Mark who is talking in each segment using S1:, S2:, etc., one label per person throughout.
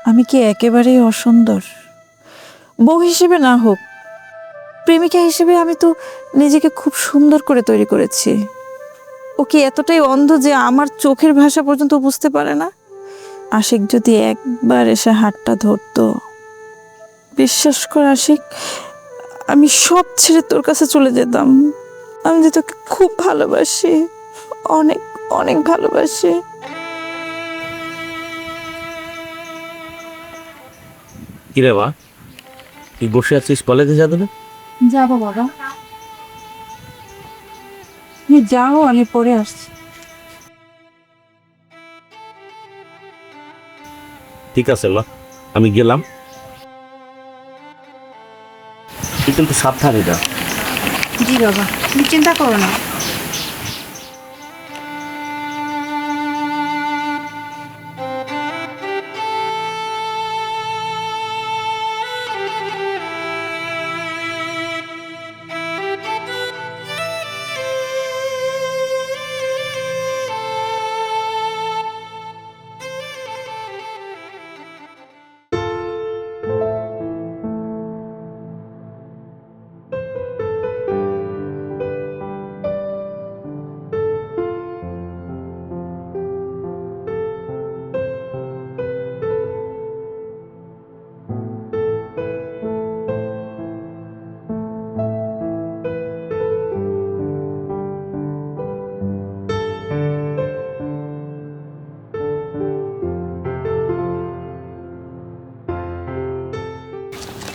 S1: আমি কি একেবারেই অসুন্দর? বউ হিসেবে না হোক, প্রেমিকা হিসেবে আমি তো নিজেকে খুব সুন্দর করে তৈরি করেছি। ও কি এতটাই অন্ধ যে আমার চোখের ভাষা পর্যন্ত বুঝতে পারে না? আশিক যদি একবার এসে হাতটা ধরতো, বিশ্বাস কর আশিক, আমি সব ছেড়ে তোর কাছে চলে যেতাম। আমি যে তোকে খুব ভালোবাসি, অনেক অনেক ভালোবাসি।
S2: কিরে বা, তুই বসে আছিস, কলেজে যাবে না?
S1: যাবো বাবা, যাও, আমি পরে আসছি।
S2: ঠিক আছে বা, আমি গেলাম। তুই কিন্তু সাবধানে যা।
S3: জি বাবা, তুমি চিন্তা করো না।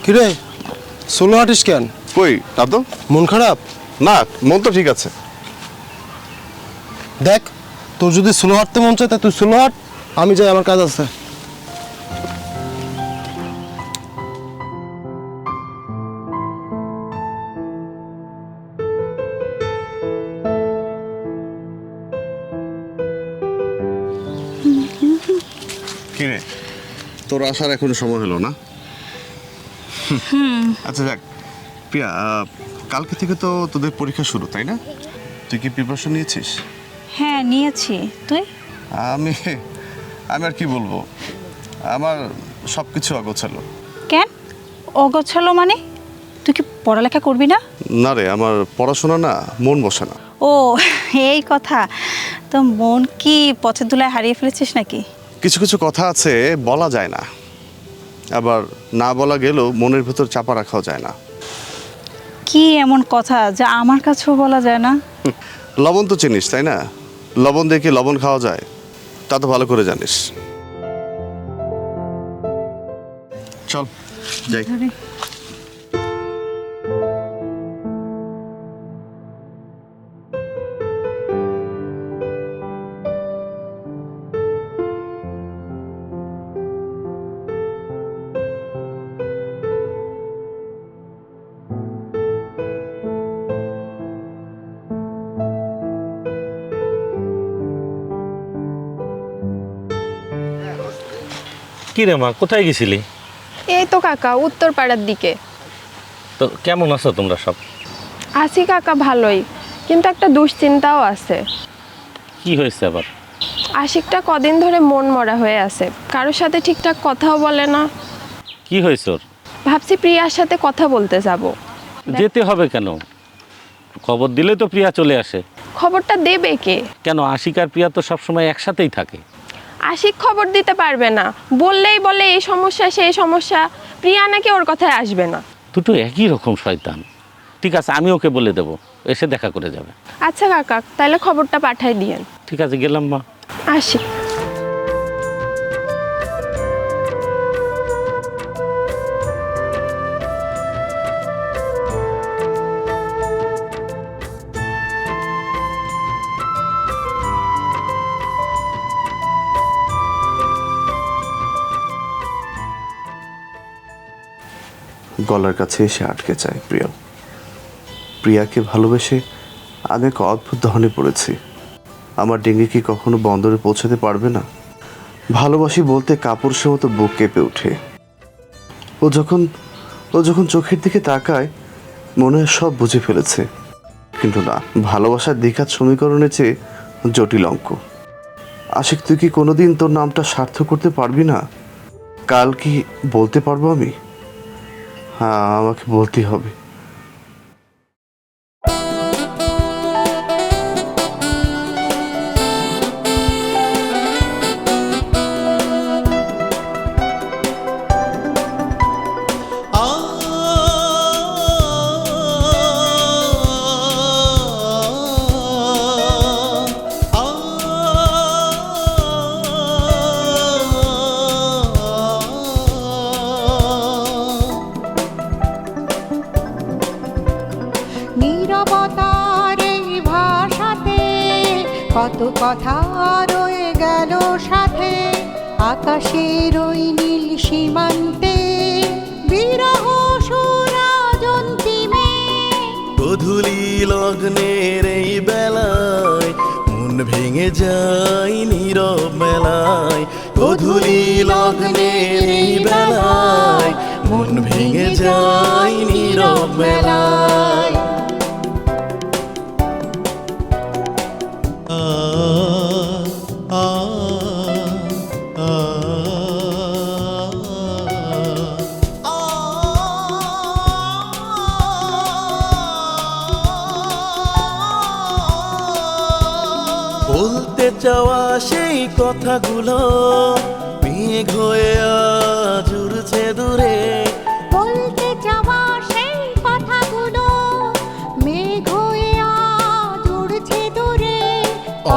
S4: কিরে সোলো হাঁটিস কেন?
S5: কই না তো।
S4: মন খারাপ?
S5: না, মন তো ঠিক আছে।
S4: দেখ, তোর যদি সোলো হাঁটতে মন চায় তা তুই সোলো হাঁট, আমি যাই, আমার কাজ আছে।
S5: কি রে, তোর আসার এখনো সময় হলো না? আচ্ছা যাক প্রিয়া, কালকে থেকে তো তোদের পরীক্ষা শুরু, তাই না? তুই কি প্রিপারেশন নিয়েছিস?
S3: হ্যাঁ নিয়েছি। তুই?
S5: আমি আমি আর কি বলবো, আমার সব কিছু অগোছালো।
S3: কেন অগোছালো মানে? তুই কি পড়ালেখা করবি না?
S5: না রে, আমার পড়াশোনা না, মন বসে না।
S3: ও এই কথা। তো মন কি পথের ধুলায় হারিয়ে ফেলেছিস নাকি?
S5: কিছু কিছু কথা আছে বলা যায় না, আবার না বলা গেলেও মনের ভেতর চাপা রাখাও যায় না।
S3: কি এমন কথা যা আমার কাছেও বলা যায় না?
S5: লবণ তো চিনিস তাই না? লবণ দিয়ে কি লবণ খাওয়া যায়? তা তো ভালো করে জানিস। চল যাই।
S2: কি রে মা, কোথায় গেছিলি?
S6: এই তো কাকা, উত্তর পাড়ার দিকে।
S2: তো কেমন আছো তোমরা সব?
S6: আছি কাকা, ভালোই, কিন্তু একটা দুশ্চিন্তাও আছে।
S2: কি হয়েছে আবার?
S6: আশিকটা কদিন ধরে মন মরা হয়ে আছে, কারোর সাথে ঠিকঠাক কথাও বলে না।
S2: কি হয়েছে ওর?
S6: ভাবছি প্রিয়ার সাথে কথা বলতে যাব।
S2: যেতে হবে কেন? খবর দিলে তো প্রিয়া চলে আসে।
S6: খবরটা দেবে কে?
S2: কেন, আশিক আর প্রিয়া তো সবসময় একসাথেই থাকে।
S6: আশিক খবর দিতে পারবে না, বললেই বলে এই সমস্যা সেই সমস্যা। প্রিয়া নাকি ওর কথায় আসবে না।
S2: দুটো একই রকম শয়তান। ঠিক আছে, আমি ওকে বলে দেব, এসে দেখা করে যাবে।
S6: আচ্ছা কাকা, তাহলে খবরটা পাঠাই দিয়েন।
S2: ঠিক আছে, গেলাম মা।
S6: আসি।
S5: গলার কাছে এসে আটকে যায় প্রিয়। প্রিয়াকে ভালোবেসে আমি এক অদ্ভুত দহনে পড়েছি। আমার ডিঙি কি কখনো বন্দরে পৌঁছাতে পারবে না? ভালোবাসি বলতে কাপুরুষের মতো বুক কেঁপে ওঠে। ও যখন চোখের দিকে তাকায় মনে হয় সব বুঝে ফেলেছে, কিন্তু না, ভালোবাসার দ্বিঘাত সমীকরণের চেয়ে জটিল অঙ্ক। আশিক, তুই কি কোনোদিন তোর নামটা সার্থক করতে পারবি না? কাল কি বলতে পারবো আমি? হ্যাঁ, আমাকে বলতেই হবে।
S7: নীরবতার এই ভাষাতে কত কথা রয়ে গেল সাথে, আকাশের ওই নীল সীমান্তে বিরহ সুরাজন্তিমে।
S8: গধূলি লগ্নের এই বেলায় মন ভেঙে যায় নীরব মেলায়। গধূলি লগ্নের এই বেলায় মন ভেঙে যায় নীরব মেলায়। বলতে চাওয়া সেই কথাগুলো মেঘ হয়ে আজ উড়ছে দূরে।
S7: বলতে যাওয়া সেই কথাগুলো মেঘ হয়ে আজ উড়ছে দূরে।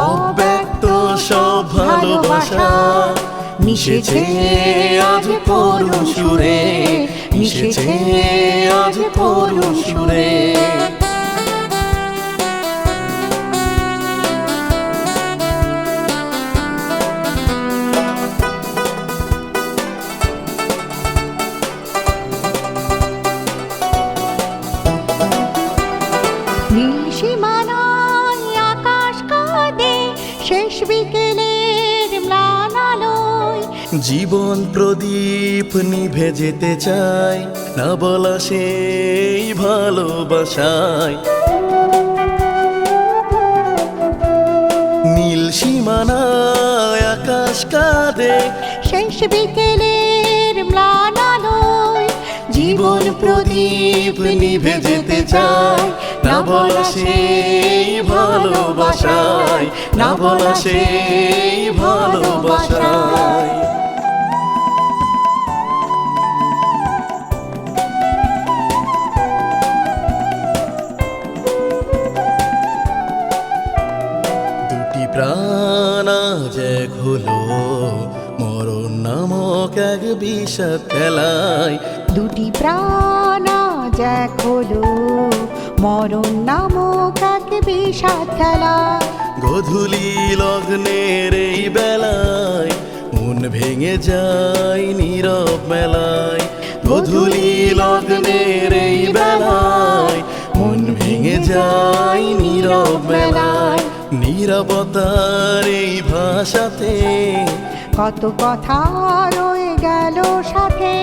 S8: অব্যক্ত সব ভালোবাসা মিশেছে আজ করুণ সুরে, মিশেছে আজ করুণ সুরে।
S7: নীল সীমানায় আকাশ কাঁদে শেষ বিকেলের ম্লান আলোয়।
S8: জীবন প্রদীপ নিভে যেতে চায় না বলা সেই ভালোবাসায়। নীল সীমানায় আকাশ কাঁদে
S7: শেষ বিকেলের ম্লান আলোয়।
S8: জীবন প্রদীপ নিভে যেতে চায় না বলা সেই ভালোবাসায়, না বলা সেই ভালোবাসায়। দুটি প্রাণ আজ এক হলো মরণ নামক এক বিষাদ খেলায়।
S7: দুটি প্রাণ আজ এক হলো মরণ নামক এক বিষাদ খেলা।
S8: গধূলি লগ্নের এই বেলায় মন ভেঙে যায় নীরব মেলায়। গধূলি লগ্নের এই বেলায় মন ভেঙে যায় নীরব মেলায়। নীরবতার এই ভাষাতে
S7: কত কথা রয়ে গেল সাথে,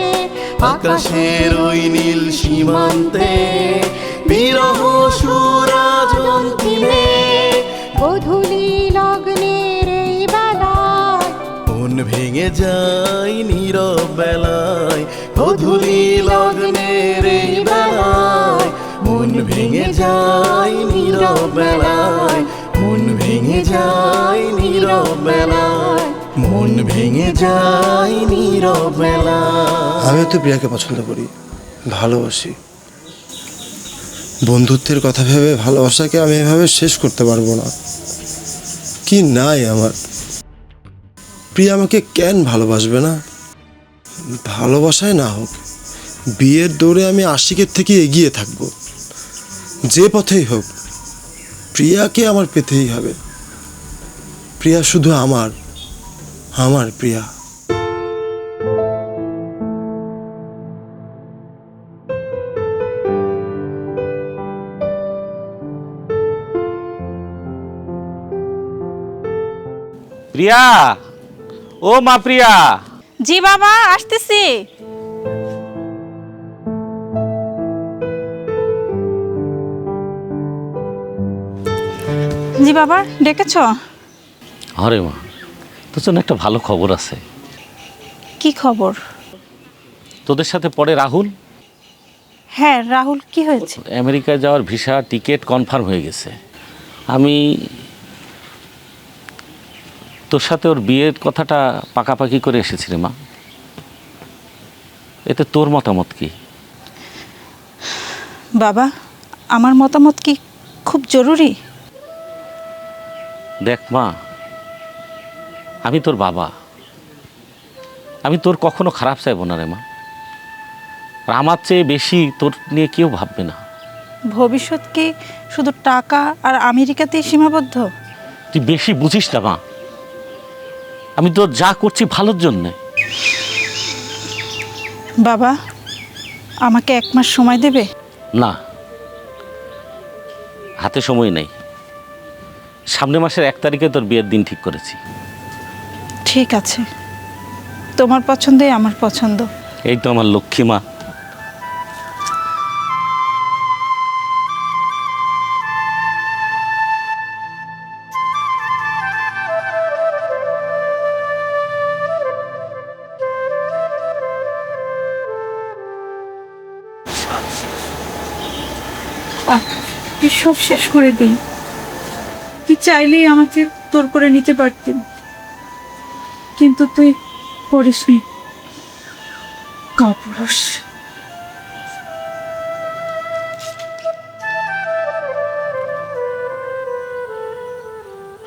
S8: আকাশের ওই নীল সীমান্তে বিরহ সুরাজন্তিমে।
S7: গধূলি লগ্নের এই বেলায়
S8: মন ভেঙে যায় নীরব বেলায়। গধূলি লগ্নের এই বেলায় মন ভেঙে যায় নীরব বেলায়। মন ভেঙে যায় নীরব বেলায়। মন ভেঙে যায় নীরব বেলায়।
S4: আমিও তো প্রিয়াকে পছন্দ করি, ভালোবাসি। বন্ধুত্বের কথা ভেবে ভালোবাসাকে আমি এভাবে শেষ করতে পারবো না। কি নাই আমার, প্রিয়া আমাকে কেন ভালোবাসবে না? ভালোবাসায় না হোক, বিয়ের দৌড়ে আমি আশিকের থেকে এগিয়ে থাকব। যে পথেই হোক প্রিয়াকে আমার পেতেই হবে। প্রিয়া শুধু আমার, আমার প্রিয়া।
S2: প্রিয়া, ও মা প্রিয়া।
S3: জি বাবা, আসতেছি। জি বাবা, ডেকেছ?
S2: আরে মা, তোর জন্য একটা ভালো খবর আছে।
S3: কি খবর?
S2: তোদের সাথে পরে রাহুল
S3: হ্যাঁ রাহুল, কি হয়েছে?
S2: আমেরিকায় যাওয়ার ভিসা টিকিট কনফার্ম হয়ে গেছে। আমি তোর সাথে ওর বিয়ের কথাটা পাকাপাকি করে এসেছি রে মা। এতে তোর মতামত কি?
S3: বাবা, আমার মতামত কি খুব জরুরি?
S2: দেখ মা, আমি তোর বাবা, আমি তোর কখনো খারাপ চাইবো না রে মা। আর আমার চেয়ে বেশি তোর নিয়ে কেউ ভাববে না।
S3: ভবিষ্যৎ কি শুধু টাকা আর আমেরিকাতেই সীমাবদ্ধ?
S2: তুই বেশি বুঝিস না মা, আমি তোর যা করছি ভালোর জন্যে।
S3: বাবা, আমাকে 1 মাস সময় দেবে?
S2: না, হাতে সময় নেই। সামনের মাসের 1 তারিখে তোর বিয়ের দিন ঠিক করেছি।
S3: ঠিক আছে, তোমার পছন্দই আমার পছন্দ।
S2: এই তো আমার লক্ষ্মী মা।
S1: তুই সব শেষ করে দিই। তুই চাইলেই আমাকে তোর করে নিতে পারতেন, কিন্তু তুই করিসনি। কাপুরুষ।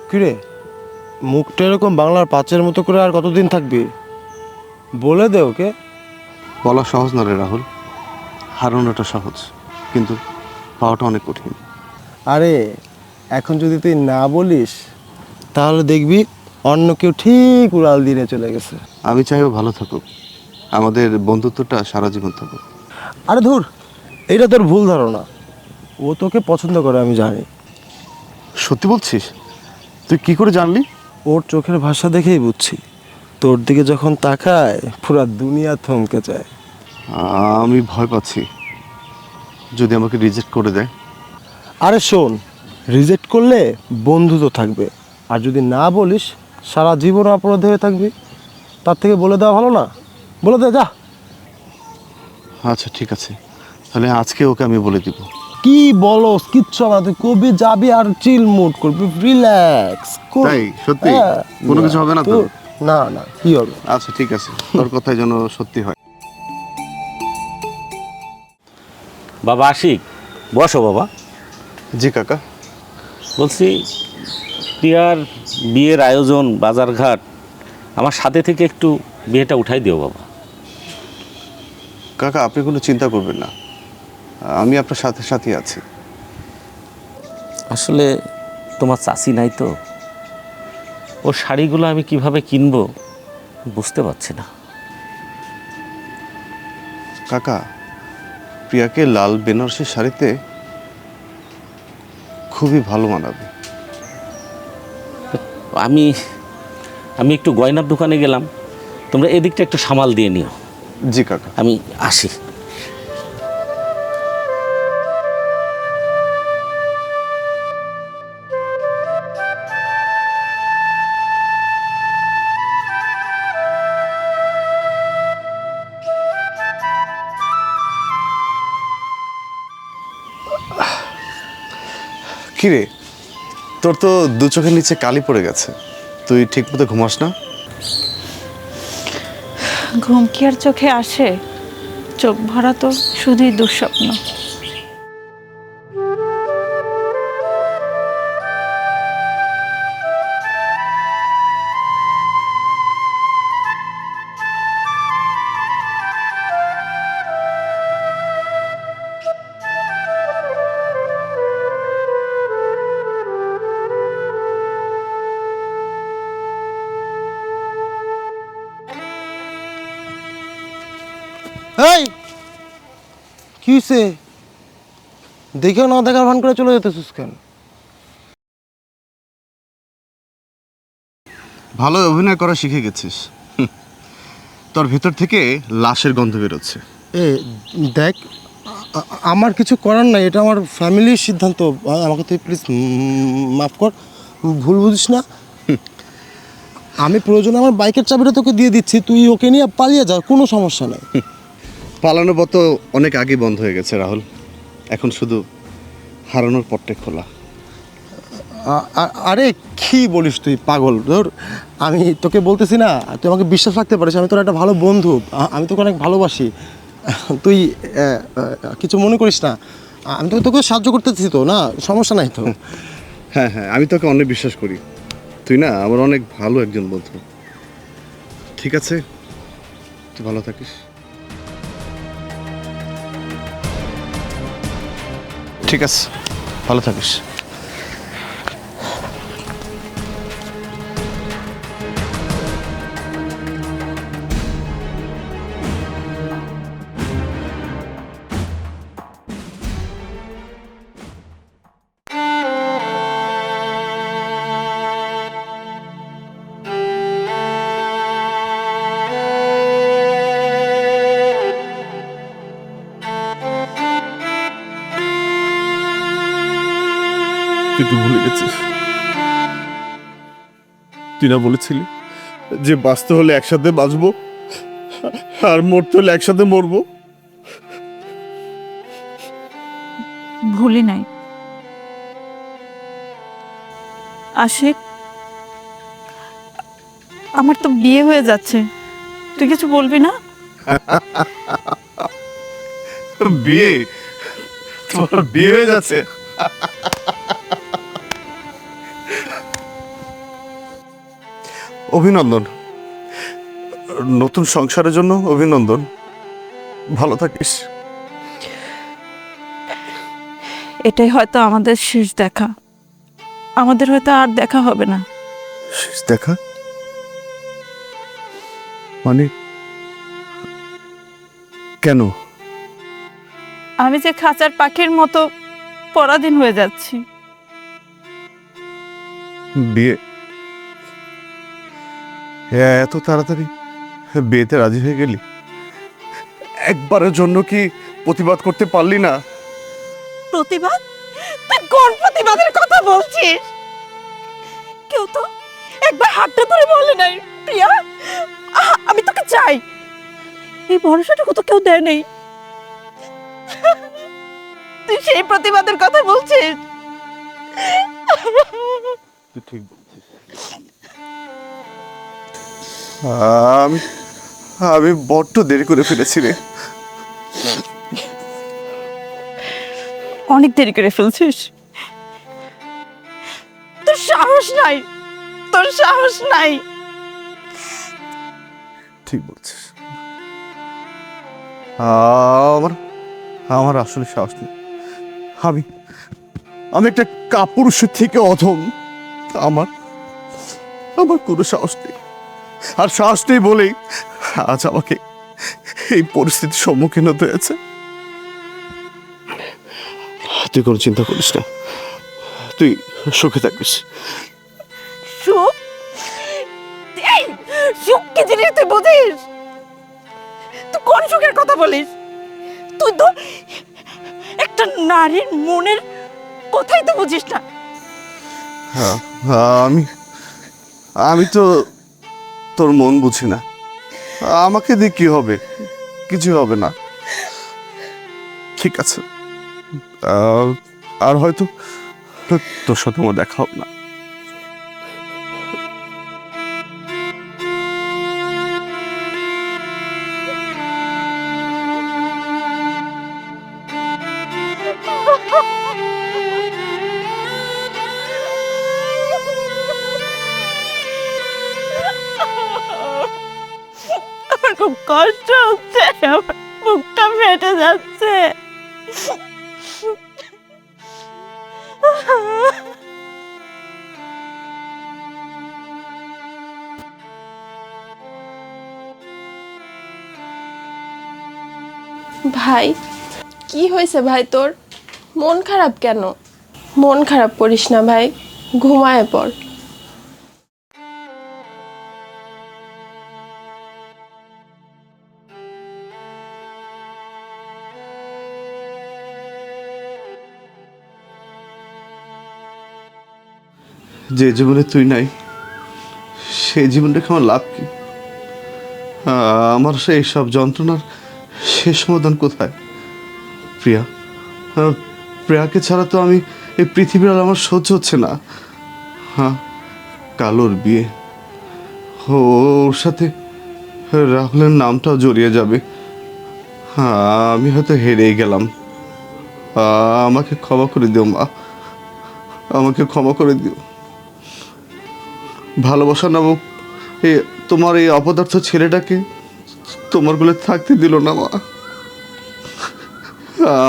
S4: কিরে, মুখটা এরকম বাংলার পাঁচের মতো করে আর কতদিন থাকবি? বলে দে ওকে।
S5: বলা সহজ না রে রাহুল, হারানোটা সহজ, কিন্তু পাওয়াটা অনেক কঠিন।
S4: আরে এখন যদি তুই না বলিস তাহলে দেখবি অন্য কেউ ঠিক উড়াল দিয়ে চলে গেছে।
S5: আমি চাইও ভালো থাকুক, আমাদের বন্ধুত্বটা সারা জীবন থাকুক।
S4: আরে ধুর, এইটা তোর ভুল ধারণা। ও তোকে পছন্দ করে আমি জানি।
S5: সত্যি বলছিস? তুই কি করে জানলি?
S4: ওর চোখের ভাষা দেখেই বুঝছি। তোর দিকে যখন তাকায় পুরা দুনিয়া থমকে যায়।
S5: আমি ভয় পাচ্ছি যদি আমাকে রিজেক্ট করে দেয়।
S4: আরে শোন, রিজেক্ট করলে বন্ধু তো থাকবে, আর যদি না বলিস সারা জীবন অপরাধ হয়ে থাকবি। তার থেকে বলে দেওয়া ভালো না? বলে দে যা।
S5: আচ্ছা ঠিক আছে, তাহলে আজকে ওকে আমি বলে দিব।
S4: কি বলো, কিচ্ছু না, তুই কবি যাবি আর চিল মুড করবি, রিল্যাক্স।
S5: তাই? সত্যি? কোনো কিছু হবে না তো?
S4: না না, কি হবে?
S5: আচ্ছা ঠিক আছে, তোর কথাই যেন সত্যি হয়।
S2: বাবা আশিক, বসো বাবা।
S5: জি কাকা।
S2: বলছি, প্রিয়ার বিয়ের আয়োজন, বাজারঘাট আমার সাথে থেকে একটু বিয়েটা উঠাই দিও বাবা।
S5: কাকা আপনি কোনো চিন্তা করবেন না, আমি আপনার সাথে সাথেই আছি।
S2: আসলে তোমার চাচি নাই তো, ওর শাড়িগুলো আমি কিভাবে কিনবো বুঝতে পারছি না।
S5: কাকা, প্রিয়াকে লাল বেনারসি শাড়িতে খুবই ভালো মানাবে।
S2: আমি একটু গয়নার দোকানে গেলাম, তোমরা এদিকটা একটু সামাল দিয়ে নিও।
S5: জি কাকা।
S2: আমি আসি।
S5: কিরে, তোর তো 2 চোখের নিচে কালি পড়ে গেছে, তুই ঠিক মতো ঘুমাস না?
S3: ঘুম কি আর চোখে আসে? চোখ ভরা তো শুধুই দুঃস্বপ্ন।
S4: এই কি হয়েছে? দেখেও না দেখার ভান করে চলে যেতেছিস কেন?
S5: ভালো অভিনয় করা শিখে গেছিস। তোর ভেতর থেকে লাশের গন্ধ বেরোচ্ছে।
S4: এ দেখ, আমার কিছু করার নাই, এটা আমার ফ্যামিলির সিদ্ধান্ত। আমাকে তুই প্লিজ মাফ কর, ভুল বুঝিস না। আমি প্রয়োজনে আমার বাইকের চাবিটা তোকে দিয়ে দিচ্ছি, তুই ওকে নিয়ে পালিয়ে যা, কোনো সমস্যা নেই।
S5: পালানোর পথ তো অনেক আগে বন্ধ হয়ে গেছে রাহুল, এখন শুধু হারানোর পথটাই খোলা।
S4: আরে কি বলিস তুই পাগল? ধর, আমি তোকে বলতেছি না, তুই আমাকে বিশ্বাস রাখতে পারিস, আমি তোর একটা ভালো বন্ধু, আমি তোকে অনেক ভালোবাসি। তুই কিছু মনে করিস না, আমি তোকে সাহায্য করতেছি তো, না সমস্যা নাই তো।
S5: হ্যাঁ হ্যাঁ, আমি তোকে অনেক বিশ্বাস করি, তুই না আমার অনেক ভালো একজন বন্ধু। ঠিক আছে, তুই ভালো থাকিস। ঠিক আছে, ভালো থাকিস।
S9: তুই কি ভুলে গেছিস? তুই না বলেছিলি যে বাঁচতে হলে একসাথে বাঁচবো আর মরতে হলে একসাথে মরবো?
S1: ভুলি নাই আশিক, আমার তো বিয়ে হয়ে যাচ্ছে, তুই কিছু বলবি না?
S9: বিয়ে? তোমার বিয়ে হয়ে যাচ্ছে? অভিনন্দন, নতুন সংসারের জন্য অভিনন্দন। ভালো থাকিস।
S1: এটাই হয়তো আমাদের শেষ দেখা, আমাদের হয়তো আর দেখা হবে না।
S9: শেষ দেখা মানে? কেন?
S1: আমি যে খাঁচার পাখির মতো পরাধীন হয়ে যাচ্ছি।
S9: বিয়ে? এত তাড়াতাড়ি বিয়েতে রাজি হয়ে গেলি? একবারের জন্য কি প্রতিবাদ করতে পারলি না?
S1: প্রতিবাদ? তুই কোন প্রতিবাদের কথা বলছিস? কেউ তো একবার হাতটা ধরে বলে নাই প্রিয়া আমি তোকে চাই, এই ভরসাটুকু তো কেউ দেয় নাই। তুই সেই প্রতিবাদের কথা বলছিস?
S9: তুই ঠিক বলছিস। আমি আমি বড্ড দেরি করে ফেলেছি রে।
S1: অনেক দেরি করে ফেলছিস, তোর সাহস নাই, তোর সাহস নাই।
S9: ঠিক বলছিস, আমার আমার আসলে সাহস নেই। আমি আমি একটা কাপুরুষের থেকে অধম, আমার আমার কোনো সাহস নেই। আর সাহস নেই বলেই আজ আমাকে এই পরিস্থিতির সম্মুখীন হতে হয়েছে। তুই কোনো চিন্তা করিস না, তুই সুখে থাকিস।
S1: সুখ? এই সুখ কি জিনিস তুই বুঝিস? তুই কোন সুখের কথা বলিস? তুই তো একটা নারীর মনের কথাই তো বুঝিস না।
S9: আমি আমি তো তোর মন বুঝি না, আমাকে দিয়ে কি হবে? কিছু হবে না। ঠিক আছে, আর হয়তো তোর সাথে আমার দেখা হবে না।
S1: আমার খুব কষ্ট হচ্ছে, আমার বুকটা ফেটে যাচ্ছে।
S6: ভাই, কি হয়েছে ভাই তোর? মন খারাপ কেন? মন খারাপ করিস না ভাই, ঘুমায় পড়।
S5: যে জীবনে তুই নাই সেই জীবনটাকে আমার লাভ কি? আমার সেই সব যন্ত্রণার শেষ মদন কোথায়? প্রিয়া, প্রিয়াকে ছাড়া তো আমি এই পৃথিবীর আর আমার সহ্য হচ্ছে না। হ্যাঁ, কাল ওর বিয়ে, ওর সাথে রাহুলের নামটাও জড়িয়ে যাবে। হ্যাঁ, আমি হয়তো হেরেই গেলাম। আমাকে ক্ষমা করে দিও মা, আমাকে ক্ষমা করে দিও। ভালোবাসা নামক তোমার এই অপদার্থ ছেলেটাকে তোমার কোলে থাকতে দিল না মা।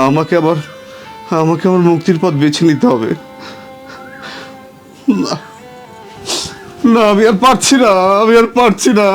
S5: আমাকে আবার মুক্তির পথ বেছে নিতে হবে। না না, আমি আর পারছি না, আমি আর পারছি না।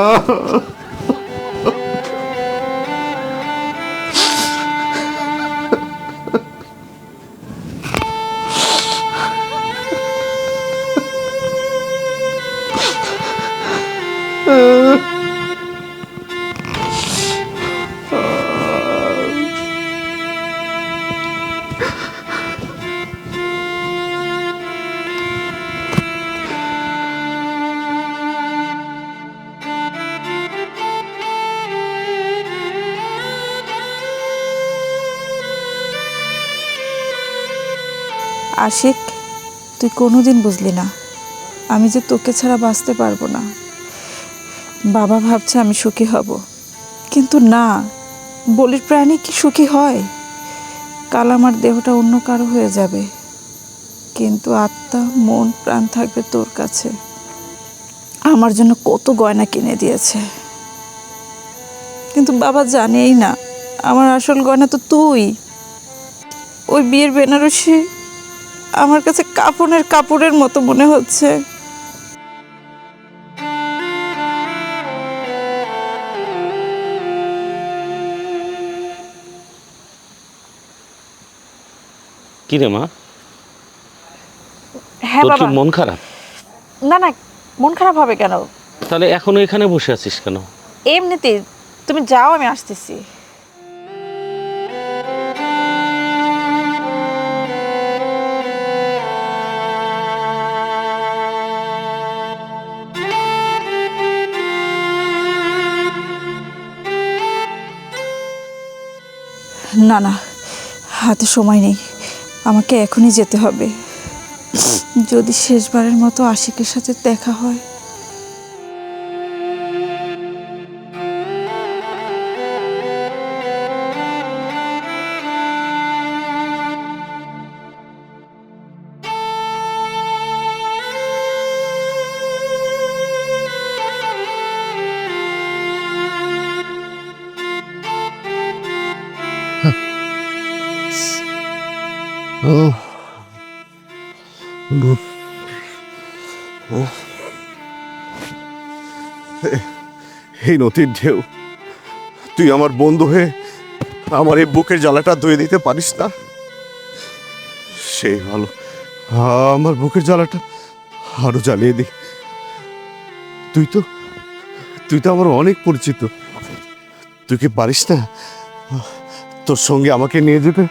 S1: আশিক, তুই কোনোদিন বুঝলি না আমি যে তোকে ছাড়া বাঁচতে পারবো না। বাবা ভাবছে আমি সুখী হব, কিন্তু না, বলির প্রাণী কি সুখী হয়? কাল আমার দেহটা অন্য কারো হয়ে যাবে, কিন্তু আত্মা, মন, প্রাণ থাকবে তোর কাছে। আমার জন্য কত গয়না কিনে দিয়েছে, কিন্তু বাবা জানেই না আমার আসল গয়না তো তুই। ওই বিয়ের বেনারসি আমার কাছে কাপড়ের মতো মনে হচ্ছে।
S2: কি রে মা,
S1: হ্যাঁ
S2: তোর কি
S1: বাবা।
S2: মন খারাপ?
S1: না না, মন খারাপ হবে কেন?
S2: তাহলে এখনো এখানে বসে আছিস কেন?
S1: এমনিতে তুমি যাও, আমি আসতেছি। না না, হাতে সময় নেই, আমাকে এখনই যেতে হবে। যদি শেষবারের মতো আশিকের সাথে দেখা হয়।
S9: এই নদীর ঢেউ, তুই আমার বন্ধু হয়ে আমার এই বুকের জ্বালাটা ধুয়ে দিতে পারিস না? সেই ভালো, আমার বুকের জ্বালাটা আরো জ্বালিয়ে দি। তুই তো আমার অনেক পরিচিত, তুই কি পারিস না তোর সঙ্গে আমাকে নিয়ে যেতে?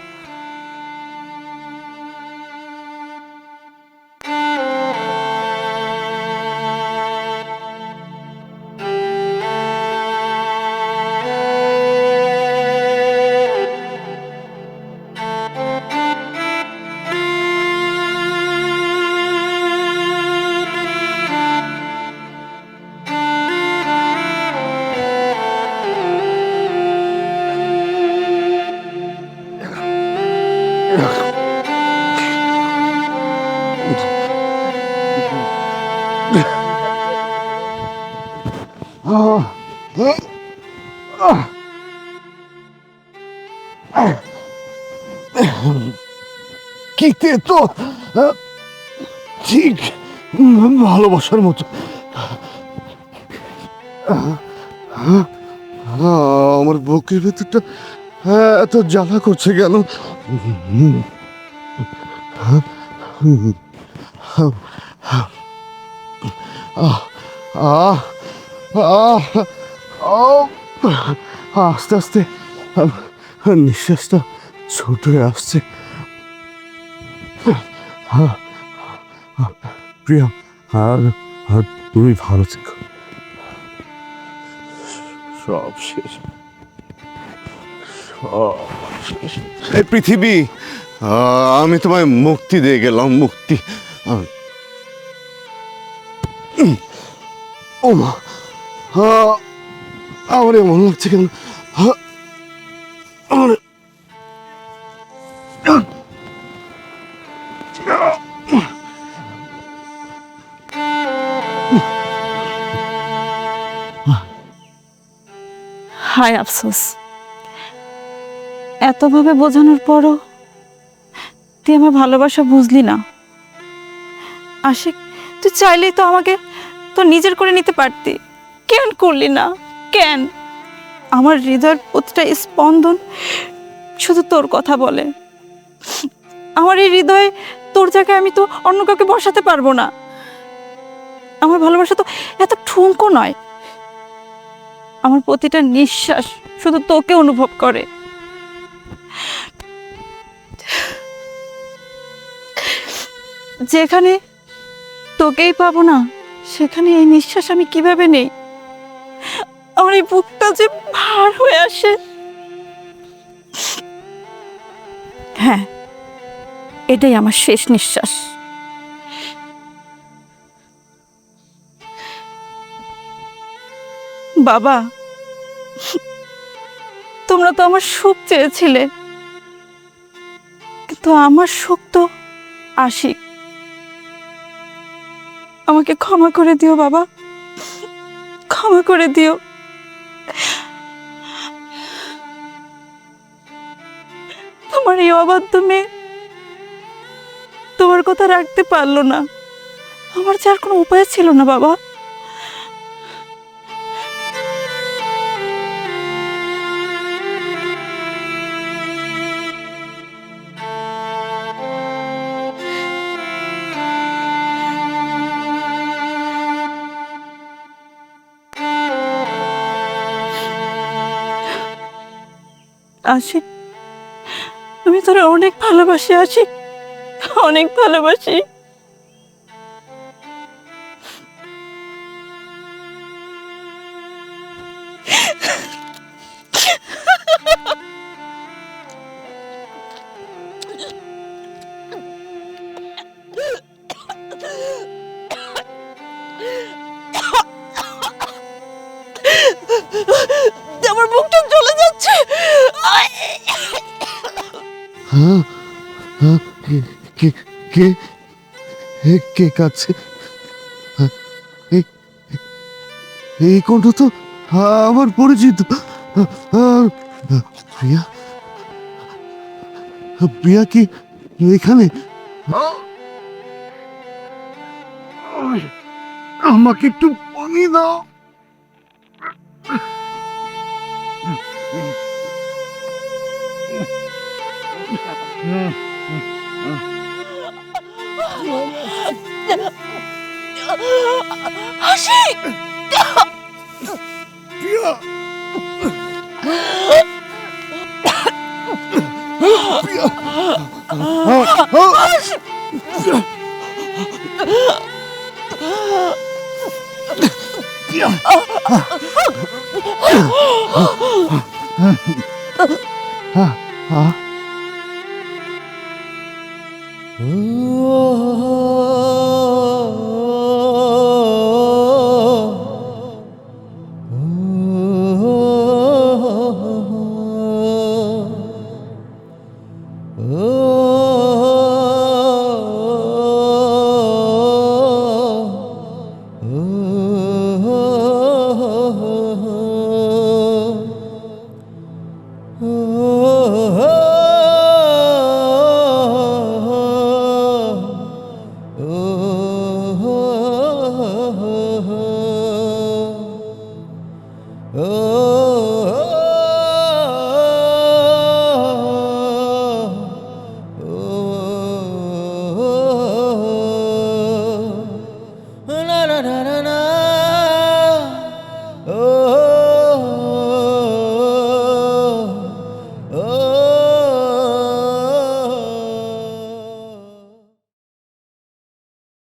S9: কি তো ঠিক ভালোবাসার মতো। আমার বুকের ভেতরটা এত জ্বালা করছে কেন? আস্তে আস্তে নিঃশ্বাসটা ছোট হয়ে আসছে। প্রিয়া, আর তুমি ভালো থেকো। সব শেষ, এই পৃথিবী, আমি তোমায় মুক্তি দিয়ে গেলাম, মুক্তি। ও মা, আমার এমন লাগছে কেন? আমার
S1: হায় আফসোস, এতভাবে বোঝানোর পরও তুই আমার ভালোবাসা বুঝলি না। আশিক, তুই চাইলেই তো আমাকে তো নিজের করে নিতে পারতি, কেন করলি না? কেন? আমার হৃদয়ের প্রতিটা স্পন্দন শুধু তোর কথা বলে। আমার এই হৃদয়ে তোর জায়গায় আমি তো অন্য কাউকে বসাতে পারবো না। আমার ভালোবাসা তো এত ঠুনকো নয়। আমার প্রতিটা নিঃশ্বাস শুধু তোকে অনুভব করে। যেখানে তোকেই পাবো না, সেখানে এই নিঃশ্বাস আমি কিভাবে নেই? আমার এই বুকটা যে ভার হয়ে আসে। হ্যাঁ, এটাই আমার শেষ নিঃশ্বাস। বাবা, তোমরা তো আমার সুখ চেয়েছিলে, কিন্তু আমার সুখ তো আশিক। আমাকে ক্ষমা করে দিও বাবা, ক্ষমা করে দিও। তোমার এই অবাধ্য মেয়ে তোমার কথা রাখতে পারলো না। আমার যার কোনো উপায় ছিল না বাবা। আশিক, আমি তোরে অনেক ভালোবাসি আশিক, অনেক ভালোবাসি। আমার বুকটা জ্বলে যাচ্ছে।
S9: কে কে কে কাছে? এই কণ্ঠ তো আমার পরিচিত। প্রিয়া, প্রিয়া কি এখানে? আমাকে একটু পানি দাও।
S1: আশিক,
S9: প্রিয়া, প্রিয়া,